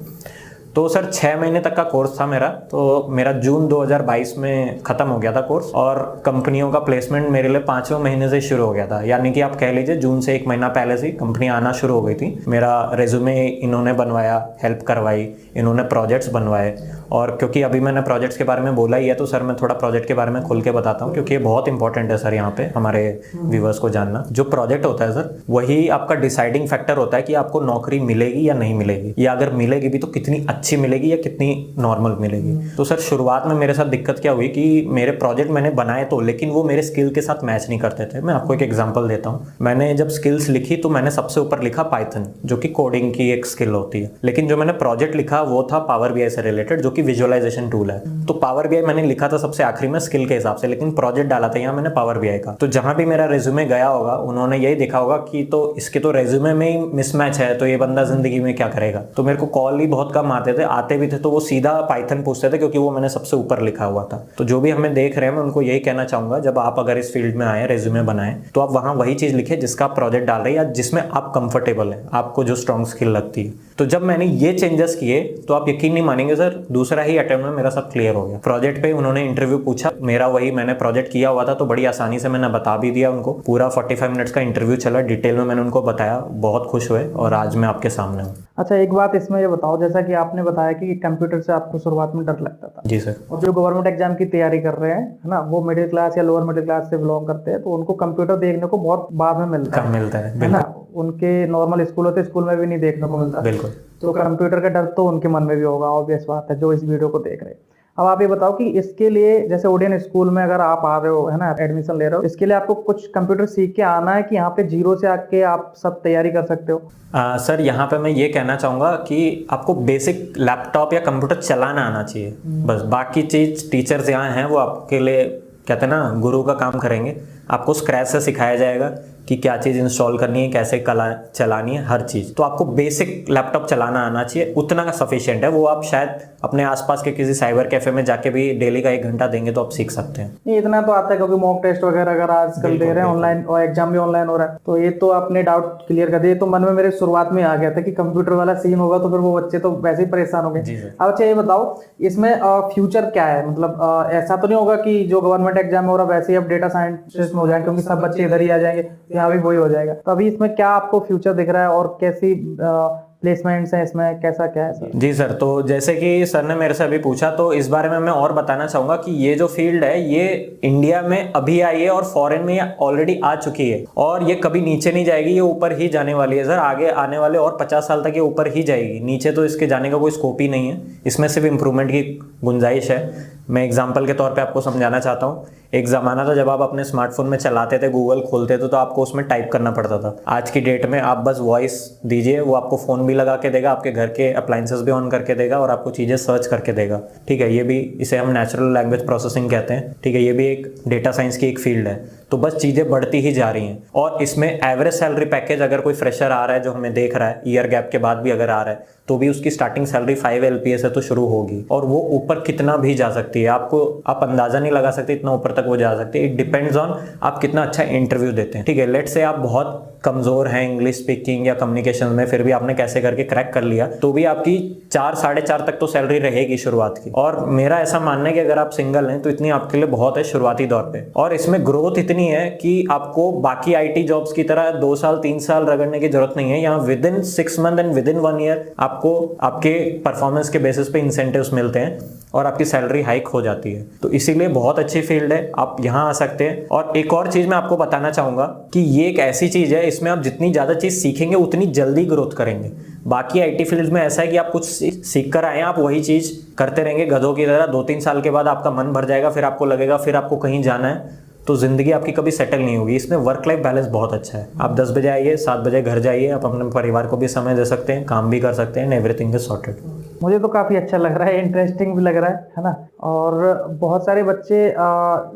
तो सर 6 महीने तक का कोर्स था मेरा, तो मेरा जून 2022 में ख़त्म हो गया था कोर्स, और कंपनियों का प्लेसमेंट मेरे लिए 5वें महीने से शुरू हो गया था। यानी कि आप कह लीजिए जून से 1 महीना पहले से कंपनी आना शुरू हो गई थी। मेरा रेज्यूमे इन्होंने बनवाया, हेल्प करवाई, इन्होंने प्रोजेक्ट्स बनवाए, और क्योंकि अभी मैंने प्रोजेक्ट्स के बारे में बोला ही है तो सर मैं थोड़ा प्रोजेक्ट के बारे में खुल के बताता हूँ, क्योंकि ये बहुत इंपॉर्टेंट है सर यहाँ पे हमारे व्यूवर्स को जानना। जो प्रोजेक्ट होता है सर वही आपका डिसाइडिंग फैक्टर होता है कि आपको नौकरी मिलेगी या नहीं मिलेगी, या अगर मिलेगी भी तो कितनी अच्छी मिलेगी या कितनी नॉर्मल मिलेगी। तो सर शुरुआत में मेरे साथ दिक्कत क्या हुई कि मेरे प्रोजेक्ट मैंने बनाए तो, लेकिन वो मेरे स्किल के साथ मैच नहीं करते थे। मैं आपको एक एग्जांपल देता हूँ। मैंने जब स्किल्स लिखी तो मैंने सबसे ऊपर लिखा पाइथन, जो कि कोडिंग की एक स्किल होती है, लेकिन जो मैंने प्रोजेक्ट लिखा वो था पावर बीआई से रिलेटेड, जो कि विजुअलाइजेशन टूल है। तो पावर बीआई मैंने लिखा था सबसे आखिरी में स्किल के हिसाब से, लेकिन प्रोजेक्ट डाला था यहाँ मैंने पावर बीआई का। तो जहां भी मेरा रेज्यूमे गया होगा उन्होंने यही देखा होगा कि तो इसके तो रेज्यूमे में ही मिसमैच है, तो ये बंदा जिंदगी में क्या करेगा। तो मेरे को कॉल ही बहुत कम आते थे, आते भी थे तो वो सीधा पाइथन पूछते थे, क्योंकि वो मैंने सबसे ऊपर लिखा हुआ था। तो जो भी हमें देख रहे हैं मैं उनको यही कहना चाहूंगा, जब आप अगर इस फील्ड में आए, रेज्यूमे बनाएं, तो आप वहां वही चीज लिखे जिसका आप प्रोजेक्ट डाल रहे हैं या जिसमें आप कंफर्टेबल है, आपको जो स्ट्रॉन्ग स्किल लगती है। तो जब मैंने ये चेंजेस किए तो आप यकीन नहीं मानेंगे सर, दूसरा ही अटेम्प्ट में मेरा सब क्लियर हो गया। प्रोजेक्ट पे उन्होंने इंटरव्यू पूछा, मेरा वही मैंने प्रोजेक्ट किया हुआ था तो बड़ी आसानी से मैंने बता भी दिया उनको। पूरा 45 मिनट्स का इंटरव्यू चला, डिटेल में मैंने उनको बताया, बहुत खुश हुए और आज मैं आपके सामने हूँ। अच्छा, एक बात इसमें ये बताओ, जैसा कि आपने बताया कि कंप्यूटर से आपको शुरुआत में डर लगता था। जी सर। और जो गवर्नमेंट एग्जाम की तैयारी कर रहे हैं, है ना, वो मिडिल क्लास या लोअर मिडिल क्लास से बिलोंग करते हैं, तो उनको कंप्यूटर देखने को बहुत बाद में मिलता कम मिलता है, है ना। उनके नॉर्मल स्कूल होते, स्कूल में भी नहीं देखने को मिलता। बिल्कुल। तो कंप्यूटर का डर तो उनके मन में भी होगा, ऑब्वियस बात है, जो इस वीडियो को देख रहे हैं। अब आप ये बताओ कि इसके लिए, जैसे ओडियन स्कूल में अगर आप आ रहे हो, है ना, एडमिशन ले रहे हो, इसके लिए आपको कुछ कंप्यूटर सीख के आना है कि यहाँ पे जीरो से आके आप सब तैयारी कर सकते हो? सर यहाँ पे मैं ये कहना चाहूँगा कि आपको बेसिक लैपटॉप या कंप्यूटर चलाना आना चाहिए, बस। बाकी चीज़ टीचर्स यहाँ हैं, वो आपके लिए कहते हैं ना गुरु का काम करेंगे। आपको स्क्रैच से सिखाया जाएगा कि क्या चीज़ इंस्टॉल करनी है, कैसे चलानी है, हर चीज़। तो आपको बेसिक लैपटॉप चलाना आना चाहिए, उतना का सफिशिएंट है। वो आप शायद अपने आसपास के किसी साइबर कैफे में जाके भी डेली का 1 घंटा देंगे तो आप सीख सकते हैं। नहीं, इतना तो आता है, क्योंकि मॉक टेस्ट वगैरह अगर आजकल दे रहे हैं ऑनलाइन, और एग्जाम भी ऑनलाइन हो रहा है, तो ये तो अपने डाउट क्लियर कर दिए। तो मन में मेरे शुरुआत में आ गया था कि कंप्यूटर वाला सीन होगा तो फिर वो बच्चे तो वैसे ही परेशान हो गए। अब अच्छा ये बताओ, इसमें फ्यूचर क्या है? मतलब ऐसा तो नहीं होगा कि जो गवर्नमेंट एग्जाम हो रहा है वैसे ही अब डेटा साइंटिस्ट में हो जाए, क्योंकि सब बच्चे इधर ही आ जाएंगे, यहाँ भी वही हो जाएगा। तो अभी इसमें क्या आपको फ्यूचर दिख रहा है और कैसी प्लेसमेंट्स हैं इसमें, कैसा क्या है सर? जी सर, तो जैसे कि सर ने मेरे से अभी पूछा तो इस बारे में मैं और बताना चाहूँगा कि ये जो फील्ड है ये इंडिया में अभी आई है और फॉरेन में ऑलरेडी आ चुकी है, और ये कभी नीचे नहीं जाएगी, ये ऊपर ही जाने वाली है सर। आगे आने वाले और 50 साल तक ये ऊपर ही जाएगी, नीचे तो इसके जाने का कोई स्कोप ही नहीं है। इसमें सिर्फ इम्प्रूवमेंट की गुंजाइश है। मैं एग्जाम्पल के तौर पे आपको समझाना चाहता हूँ। एक ज़माना था जब आप अपने स्मार्टफोन में चलाते थे, गूगल खोलते थे तो आपको उसमें टाइप करना पड़ता था। आज की डेट में आप बस वॉइस दीजिए, वो आपको फ़ोन भी लगा के देगा, आपके घर के अप्लाइंसेस भी ऑन करके देगा और आपको चीज़ें सर्च करके देगा। ठीक है, ये भी, इसे हम नेचुरल लैंग्वेज प्रोसेसिंग कहते हैं। ठीक है, ये भी एक डेटा साइंस की एक फील्ड है। तो बस चीज़ें बढ़ती ही जा रही हैं, और इसमें एवरेज सैलरी पैकेज अगर कोई फ्रेशर आ रहा है जो हमें देख रहा है, ईयर गैप के बाद भी अगर आ रहा है, तो भी उसकी स्टार्टिंग सैलरी 5 LPA से तो शुरू होगी, और वो ऊपर कितना भी जा सकती है। आप अंदाजा नहीं लगा सकते इतना ऊपर तक वो जा सकती है। इट डिपेंड्स ऑन आप कितना अच्छा इंटरव्यू देते हैं। ठीक है, लेट्स से आप बहुत कमज़ोर हैं इंग्लिश स्पीकिंग या कम्युनिकेशन में, फिर भी आपने कैसे करके क्रैक कर लिया, तो भी आपकी 4 साढ़े 4 तक तो सैलरी रहेगी शुरुआत की। और मेरा ऐसा मानना है कि अगर आप सिंगल हैं तो इतनी आपके लिए बहुत है शुरुआती दौर पे, और इसमें ग्रोथ इतनी है कि आपको बाकी IT जॉब्स की तरह 2 साल 3 साल रगड़ने की जरूरत नहीं है। यहाँ within 6 month and within 1 year आपको आपके परफॉर्मेंस के बेसिस पे इंसेंटिव्स मिलते हैं और आपकी सैलरी हाइक हो जाती है। तो इसीलिए बहुत अच्छी फील्ड है, आप यहाँ आ सकते हैं। और एक और चीज़ मैं आपको बताना चाहूँगा कि ये एक ऐसी चीज़ है, इसमें आप जितनी ज़्यादा चीज़ सीखेंगे उतनी जल्दी ग्रोथ करेंगे। बाकी IT फील्ड में ऐसा है कि आप कुछ सीख कर आए, आप वही चीज़ करते रहेंगे गधों की तरह। 2-3 साल के बाद आपका मन भर जाएगा, फिर आपको लगेगा फिर आपको कहीं जाना है, तो ज़िंदगी आपकी कभी सेटल नहीं होगी। इसमें वर्क लाइफ बैलेंस बहुत अच्छा है। आप 10 बजे आइए, 7 बजे घर जाइए, आप अपने परिवार को भी समय दे सकते हैं, काम भी कर सकते हैं, एवरीथिंग इज सॉर्टेड। मुझे तो काफ़ी अच्छा लग रहा है, इंटरेस्टिंग भी लग रहा है ना। और बहुत सारे बच्चे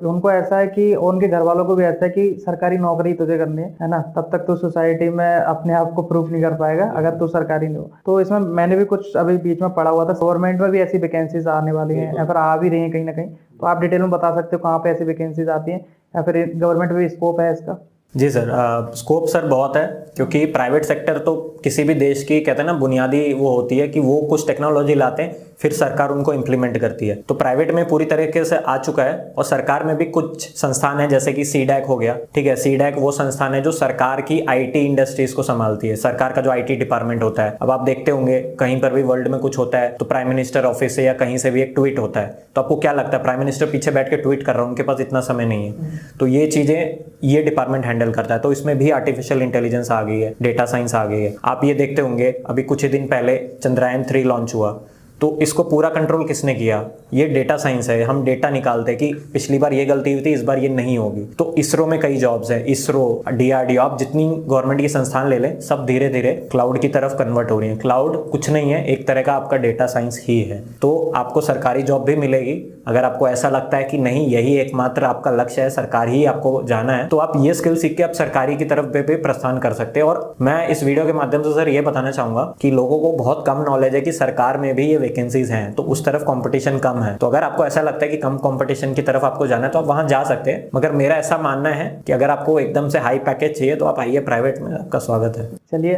उनको ऐसा है कि उनके घर वालों को भी ऐसा है कि सरकारी नौकरी तुझे करनी है ना, तब तक तो सोसाइटी में अपने आप को प्रूफ नहीं कर पाएगा अगर तू सरकारी नहीं हो। तो इसमें मैंने भी कुछ अभी बीच में पढ़ा हुआ था, गवर्नमेंट में भी ऐसी वैकेंसीज आने वाली हैं, या फिर आ भी रही हैं कहीं ना कहीं। तो आप डिटेल में बता सकते हो कहाँ पे ऐसी वैकेंसीज आती हैं, या फिर गवर्नमेंट में भी स्कोप है इसका? जी सर, स्कोप सर बहुत है, क्योंकि प्राइवेट सेक्टर तो किसी भी देश की कहते हैं ना बुनियादी वो होती है कि वो कुछ टेक्नोलॉजी लाते हैं फिर सरकार उनको इम्प्लीमेंट करती है। तो प्राइवेट में पूरी तरीके से आ चुका है, और सरकार में भी कुछ संस्थान है जैसे कि सीडैक हो गया, ठीक है। सीडैक वो संस्थान है जो सरकार की आईटी इंडस्ट्रीज को संभालती है, सरकार का जो आईटी डिपार्टमेंट होता है। अब आप देखते होंगे कहीं पर भी वर्ल्ड में कुछ होता है तो प्राइम मिनिस्टर ऑफिस से या कहीं से भी एक ट्वीट होता है, तो आपको क्या लगता है प्राइम मिनिस्टर पीछे बैठ के ट्वीट कर रहा है, उनके पास इतना समय नहीं है। तो ये चीजें ये डिपार्टमेंट हैंडल करता है। तो इसमें भी आर्टिफिशियल इंटेलिजेंस आ गई है, डेटा साइंस आ गई है। आप ये देखते होंगे अभी कुछ ही दिन पहले चंद्रयान 3 लॉन्च हुआ, तो इसको पूरा कंट्रोल किसने किया? ये डेटा साइंस है। हम डेटा निकालते हैं कि पिछली बार ये गलती हुई थी, इस बार ये नहीं होगी। तो इसरो में कई जॉब्स है, इसरो, डीआरडीओ, आप जितनी गवर्नमेंट की संस्थान ले लें सब धीरे धीरे क्लाउड की तरफ कन्वर्ट हो रही है। क्लाउड कुछ नहीं है, एक तरह का आपका डेटा साइंस ही है। तो आपको सरकारी जॉब भी मिलेगी। अगर आपको ऐसा लगता है कि नहीं यही एकमात्र आपका लक्ष्य है, सरकार ही आपको जाना है, तो आप ये स्किल सीख के आप सरकारी की तरफ भी प्रस्थान कर सकते हैं। और मैं इस वीडियो के माध्यम से सर ये बताना चाहूंगा कि लोगों को बहुत कम नॉलेज है कि सरकार में भी ये वैकेंसीज हैं, तो उस तरफ कंपटीशन कम है। तो अगर आपको ऐसा लगता है कि कम कंपटीशन की तरफ आपको जाना है तो आप वहां जा सकते हैं, मगर मेरा ऐसा मानना है कि अगर आपको एकदम से हाई पैकेज चाहिए तो आप आइए प्राइवेट में, आपका स्वागत है। चलिए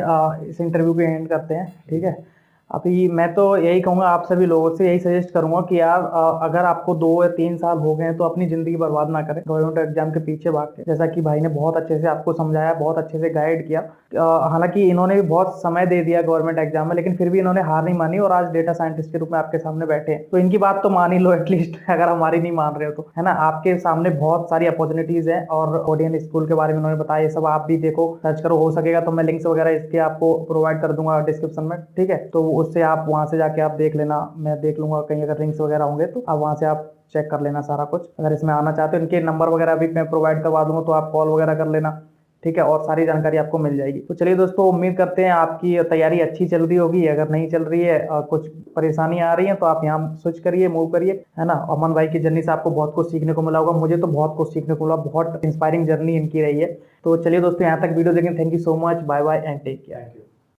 इस इंटरव्यू को एंड करते हैं, ठीक है। अभी मैं तो यही कहूँगा, आप सभी लोगों से यही सजेस्ट करूँगा कि यार अगर आपको 2 या 3 साल हो गए हैं तो अपनी ज़िंदगी बर्बाद ना करें गवर्नमेंट एग्जाम के पीछे भाग के। जैसा कि भाई ने बहुत अच्छे से आपको समझाया, बहुत अच्छे से गाइड किया। हालांकि इन्होंने भी बहुत समय दे दिया गवर्नमेंट एग्जाम में, लेकिन फिर भी इन्होंने हार नहीं मानी और आज डेटा साइंटिस्ट के रूप में आपके सामने बैठे हैं। तो इनकी बात तो मान ही लो एटलीस्ट, अगर हमारी नहीं मान रहे हो तो, है ना। आपके सामने बहुत सारी अपॉर्चुनिटीज़ हैं और ओडियन स्कूल के बारे में उन्होंने बताया। ये सब आप भी देखो, सर्च करो, हो सकेगा तो मैं लिंक्स वगैरह इसके आपको प्रोवाइड कर दूंगा डिस्क्रिप्शन में, ठीक है। तो उससे आप वहाँ से जाके आप देख लेना, मैं देख लूंगा कहीं अगर लिंक्स वगैरह होंगे तो आप वहाँ से आप चेक कर लेना सारा कुछ। अगर इसमें आना चाहते हो, इनके नंबर वगैरह भी मैं प्रोवाइड करवा दूंगा, तो आप कॉल वगैरह कर लेना, ठीक है, और सारी जानकारी आपको मिल जाएगी। तो चलिए दोस्तों, उम्मीद करते हैं आपकी तैयारी अच्छी चल रही होगी। अगर नहीं चल रही है, कुछ परेशानी आ रही है, तो आप यहाँ स्विच करिए, मूव करिए, है ना। अमन भाई की जर्नी से आपको बहुत कुछ सीखने को मिला होगा, मुझे तो बहुत कुछ सीखने को मिला, बहुत इंस्पायरिंग जर्नी इनकी रही है। तो चलिए दोस्तों, यहाँ तक वीडियो देखें, thank you so much, bye bye and take care.